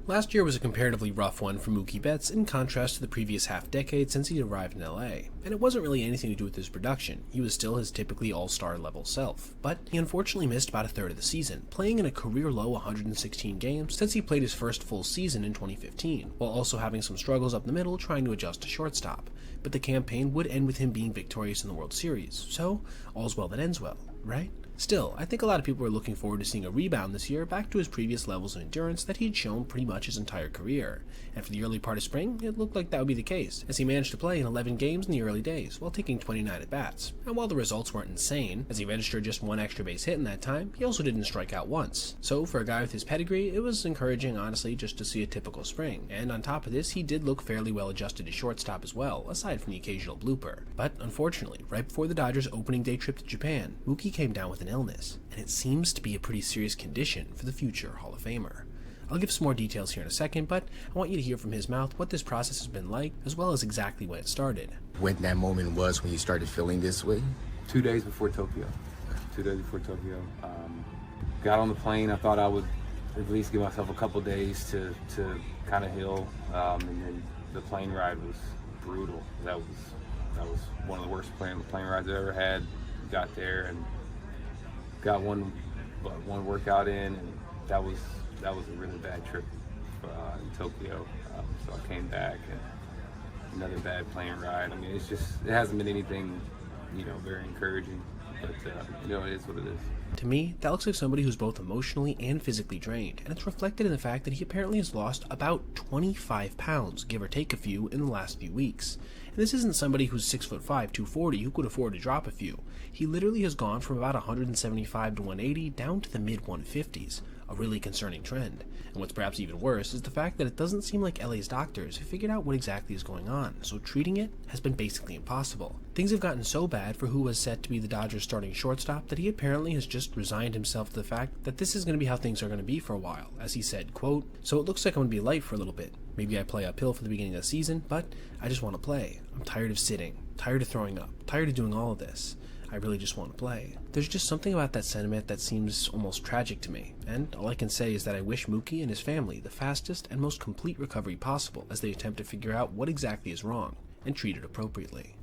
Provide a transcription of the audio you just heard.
Last year was a comparatively rough one for Mookie Betts in contrast to the previous half-decade since he arrived in LA, and it wasn't really anything to do with his production. He was still his typically all-star level self, but he unfortunately missed about a third of the season, playing in a career-low 116 games since he played his first full season in 2015, while also having some struggles up the middle trying to adjust to shortstop. But the campaign would end with him being victorious in the World Series, so all's well that ends well, right? Still, I think a lot of people are looking forward to seeing a rebound this year back to his previous levels of endurance that he had shown pretty much his entire career, and for the early part of spring, it looked like that would be the case, as he managed to play in 11 games in the early days, while taking 29 at-bats. And while the results weren't insane, as he registered just one extra base hit in that time, he also didn't strike out once. So for a guy with his pedigree, it was encouraging, honestly, just to see a typical spring, and on top of this, he did look fairly well adjusted to shortstop as well, aside from the occasional blooper. But unfortunately, right before the Dodgers' opening day trip to Japan, Mookie came down with an illness, and it seems to be a pretty serious condition for the future Hall of Famer. I'll give some more details here in a second, but I want you to hear from his mouth what this process has been like, as well as exactly when it started. When that moment was when you started feeling this way? 2 days before Tokyo. 2 days before Tokyo. Got on the plane. I thought I would at least give myself a couple days to kind of heal, and then the plane ride was brutal. That was one of the worst plane rides I've ever had. Got there and got one workout in, and that was a really bad trip in Tokyo. So I came back and another bad plane ride. I mean, it hasn't been anything, very encouraging, but it is what it is. To me, that looks like somebody who's both emotionally and physically drained, and it's reflected in the fact that he apparently has lost about 25 pounds, give or take a few, in the last few weeks. And this isn't somebody who's 6'5", 240, who could afford to drop a few. He literally has gone from about 175 to 180 down to the mid-150s, a really concerning trend. And what's perhaps even worse is the fact that it doesn't seem like LA's doctors have figured out what exactly is going on, so treating it has been basically impossible. Things have gotten so bad for who was set to be the Dodgers' starting shortstop that he apparently has just resigned himself to the fact that this is going to be how things are going to be for a while, as he said, quote, "So it looks like I'm going to be light for a little bit. Maybe I play uphill for the beginning of the season, but I just want to play. I'm tired of sitting, tired of throwing up, tired of doing all of this. I really just want to play." There's just something about that sentiment that seems almost tragic to me, and all I can say is that I wish Mookie and his family the fastest and most complete recovery possible as they attempt to figure out what exactly is wrong and treat it appropriately.